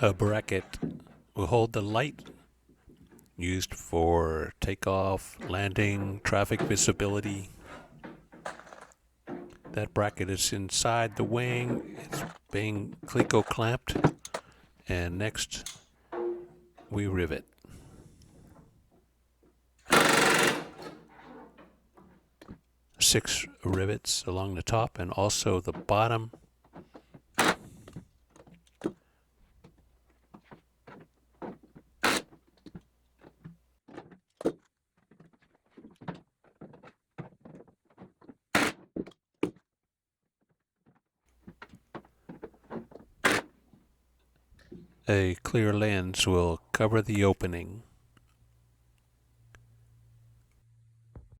A bracket will hold the light used for takeoff, landing, traffic visibility. That bracket is inside the wing. It's being cleco clamped, and next we rivet. Six rivets along the top and also the bottom. A clear lens will cover the opening.